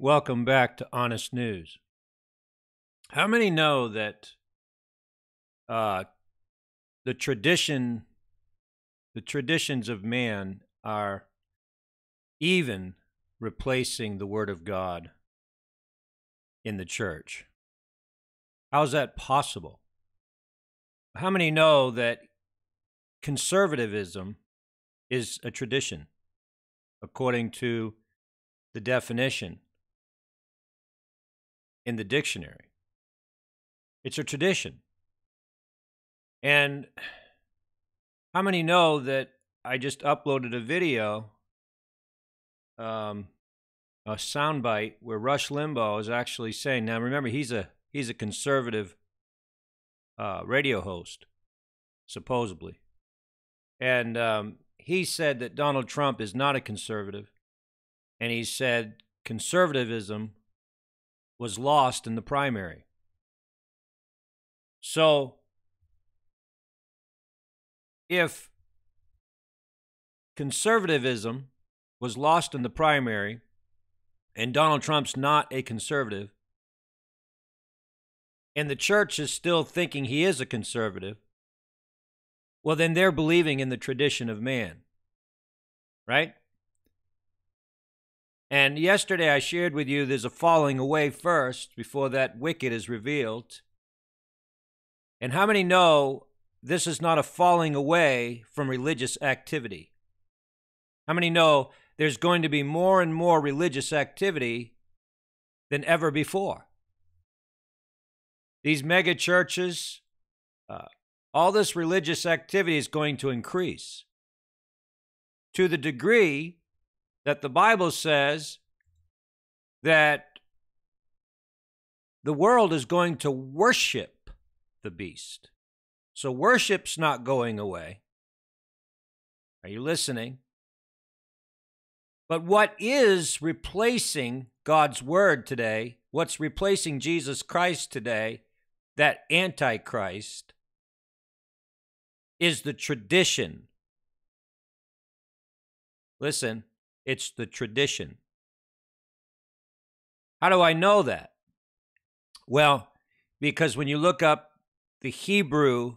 Welcome back to Honest News. How many know that the traditions of man are even replacing the Word of God in the church? How is that possible? How many know that conservatism is a tradition, according to the definition in the dictionary? It's a tradition. And how many know that I just uploaded a video, a soundbite where Rush Limbaugh is actually saying, now remember, he's a conservative radio host, supposedly. And he said that Donald Trump is not a conservative. And he said conservatism was lost in the primary. So if conservatism was lost in the primary and Donald Trump's not a conservative, and the church is still thinking he is a conservative, well, then they're believing in the tradition of man, right? And yesterday I shared with you there's a falling away first before that wicked is revealed. And how many know this is not a falling away from religious activity? How many know there's going to be more and more religious activity than ever before? These mega churches, all this religious activity is going to increase to the degree that the Bible says that the world is going to worship the beast. So worship's not going away. Are you listening? But what is replacing God's word today, what's replacing Jesus Christ today, that Antichrist, is the tradition. Listen, it's the tradition. How do I know that? Well, because when you look up the Hebrew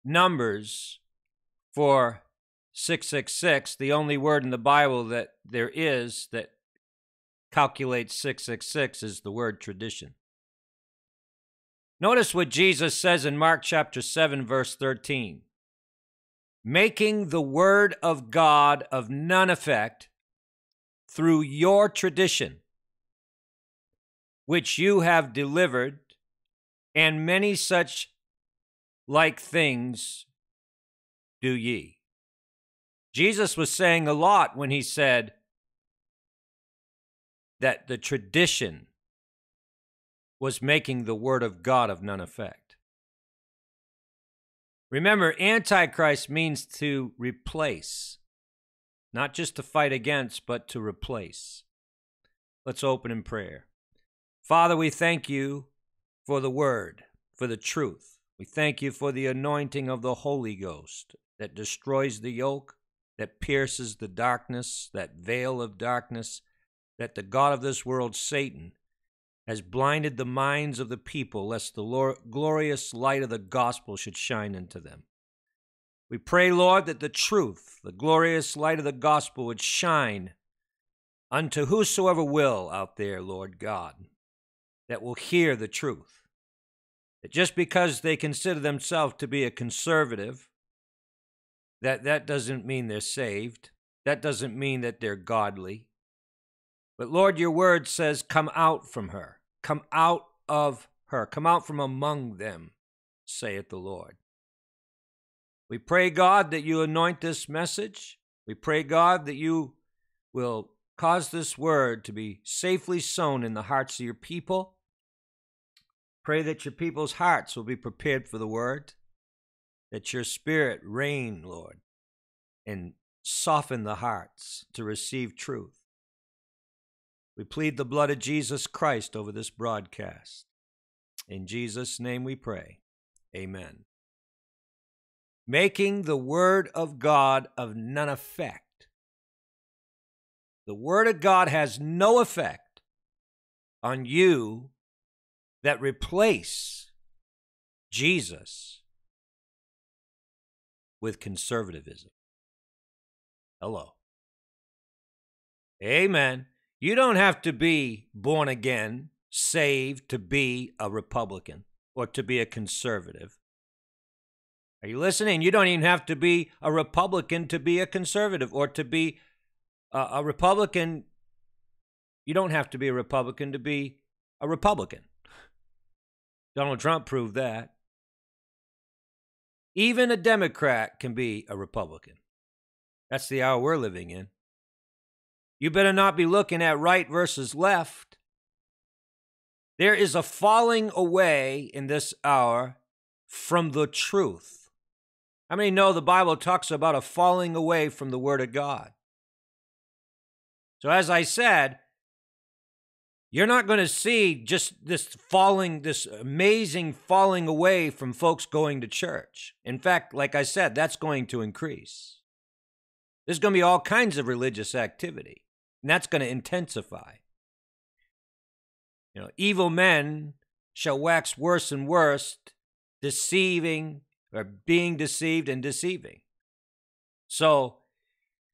numbers for 666, the only word in the Bible that there is that calculates 666 is the word tradition. Notice what Jesus says in Mark chapter 7, verse 13. Making the word of God of none effect through your tradition, which you have delivered, and many such like things do ye. Jesus was saying a lot when he said that the tradition was making the word of God of none effect. Remember, Antichrist means to replace, not just to fight against, but to replace. Let's open in prayer. Father, we thank you for the word, for the truth. We thank you for the anointing of the Holy Ghost that destroys the yoke, that pierces the darkness, that veil of darkness, that the God of this world, Satan, has blinded the minds of the people, lest the glorious light of the gospel should shine into them. We pray, Lord, that the truth, the glorious light of the gospel would shine unto whosoever will out there, Lord God, that will hear the truth. That just because they consider themselves to be a conservative, that doesn't mean they're saved. That doesn't mean that they're godly. But Lord, your word says, come out from her. Come out of her. Come out from among them, saith the Lord. We pray, God, that you anoint this message. We pray, God, that you will cause this word to be safely sown in the hearts of your people. Pray that your people's hearts will be prepared for the word, that your spirit reign, Lord, and soften the hearts to receive truth. We plead the blood of Jesus Christ over this broadcast. In Jesus' name we pray. Amen. Making the word of God of none effect. The word of God has no effect on you that replace Jesus with conservatism. Hello. Amen. You don't have to be born again, saved to be a Republican or to be a conservative. Are you listening? You don't even have to be a Republican to be a conservative, or to be a Republican. You don't have to be a Republican to be a Republican. Donald Trump proved that. Even a Democrat can be a Republican. That's the hour we're living in. You better not be looking at right versus left. There is a falling away in this hour from the truth. How many know the Bible talks about a falling away from the Word of God? So as I said, you're not going to see just this amazing falling away from folks going to church. In fact, like I said, that's going to increase. There's going to be all kinds of religious activity, and that's going to intensify. Evil men shall wax worse and worse, deceiving or being deceived and deceiving. So,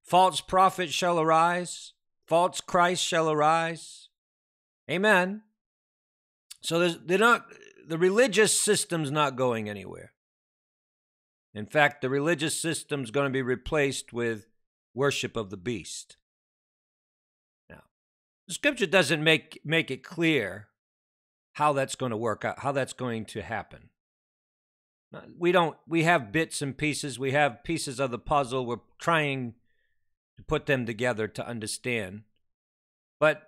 false prophets shall arise, false Christ shall arise. Amen. So the religious system's not going anywhere. In fact, the religious system's going to be replaced with worship of the beast. Now, the scripture doesn't make it clear how that's going to work out, how that's going to happen. We have bits and pieces. We have pieces of the puzzle. We're trying to put them together to understand. But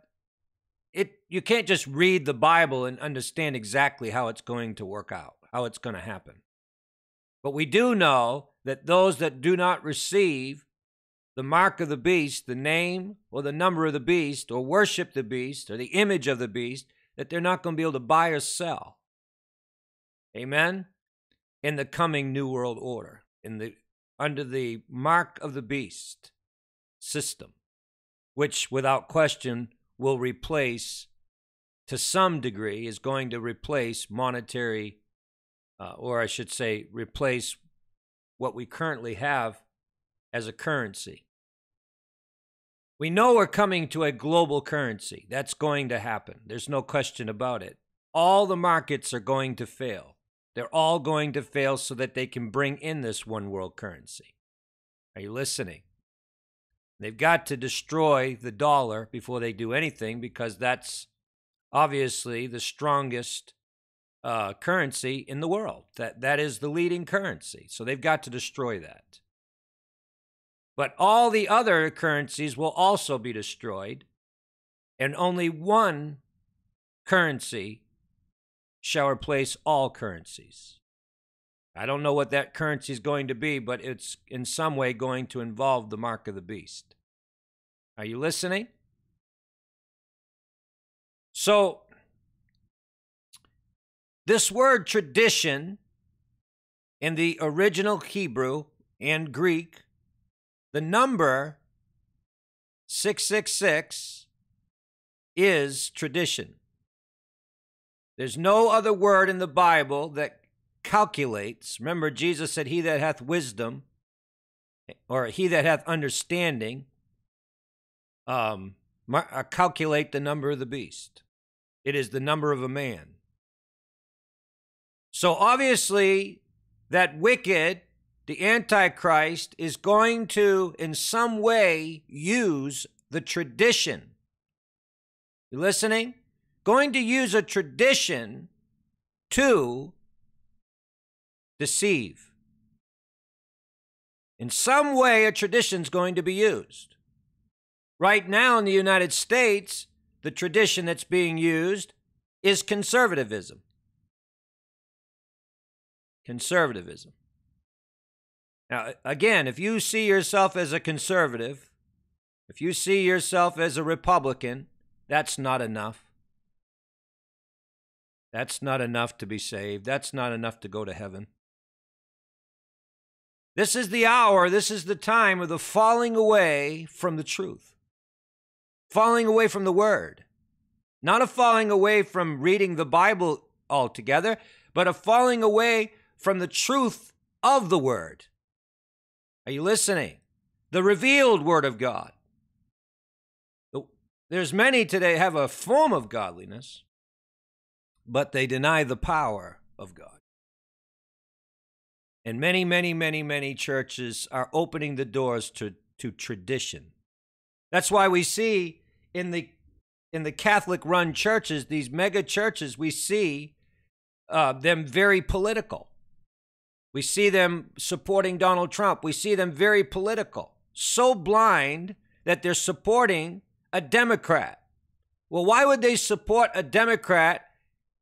you can't just read the Bible and understand exactly how it's going to work out, how it's going to happen. But we do know that those that do not receive the mark of the beast, the name or the number of the beast, or worship the beast or the image of the beast, that they're not going to be able to buy or sell. Amen? In the coming New World Order, under the mark of the beast system, which without question will replace, to some degree, is going to replace monetary, or I should say, replace what we currently have as a currency. We know we're coming to a global currency. That's going to happen. There's no question about it. All the markets are going to fail. They're all going to fail so that they can bring in this one world currency. Are you listening? They've got to destroy the dollar before they do anything, because that's obviously the strongest currency in the world. That is the leading currency. So they've got to destroy that. But all the other currencies will also be destroyed, and only one currency shall replace all currencies. I don't know what that currency is going to be, but it's in some way going to involve the mark of the beast. Are you listening? So, this word tradition in the original Hebrew and Greek, the number 666 is tradition. There's no other word in the Bible that calculates. Remember, Jesus said, he that hath wisdom, or he that hath understanding, calculate the number of the beast. It is the number of a man. So obviously, that wicked, the Antichrist, is going to, in some way, use the tradition. You listening? Going to use a tradition to deceive. In some way, a tradition is going to be used. Right now in the United States, the tradition that's being used is conservatism. Conservatism. Now, again, if you see yourself as a conservative, if you see yourself as a Republican, that's not enough. That's not enough to be saved. That's not enough to go to heaven. This is the hour, this is the time of the falling away from the truth. Falling away from the Word. Not a falling away from reading the Bible altogether, but a falling away from the truth of the Word. Are you listening? The revealed Word of God. There's many today have a form of godliness, but they deny the power of God. And many churches are opening the doors to tradition. That's why we see in the Catholic-run churches, these mega churches, we see them very political. We see them supporting Donald Trump. We see them very political. So blind that they're supporting a Democrat. Well, why would they support a Democrat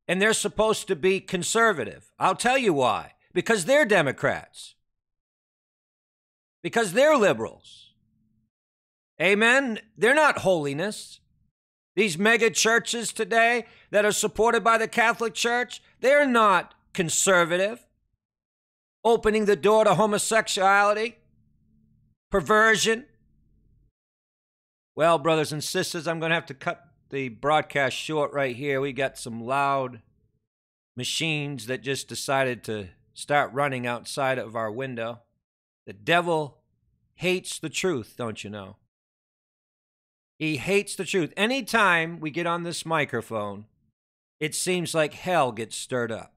and they're supposed to be conservative? I'll tell you why. Because they're Democrats. Because they're liberals. Amen? They're not holiness. These mega churches today that are supported by the Catholic Church, they're not conservative, opening the door to homosexuality, perversion. Well, brothers and sisters, I'm going to have to cut the broadcast short right here. We got some loud machines that just decided to start running outside of our window. The devil hates the truth, don't you know? He hates the truth. Anytime we get on this microphone, it seems like hell gets stirred up.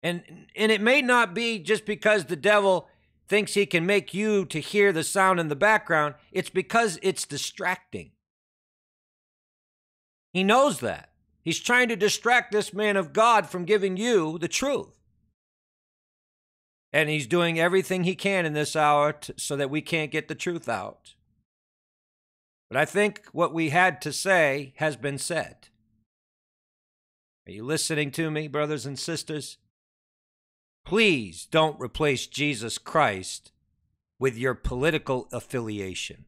And it may not be just because the devil thinks he can make you to hear the sound in the background. It's because it's distracting. He knows that. He's trying to distract this man of God from giving you the truth. And he's doing everything he can in this hour so that we can't get the truth out. But I think what we had to say has been said. Are you listening to me, brothers and sisters? Please don't replace Jesus Christ with your political affiliation.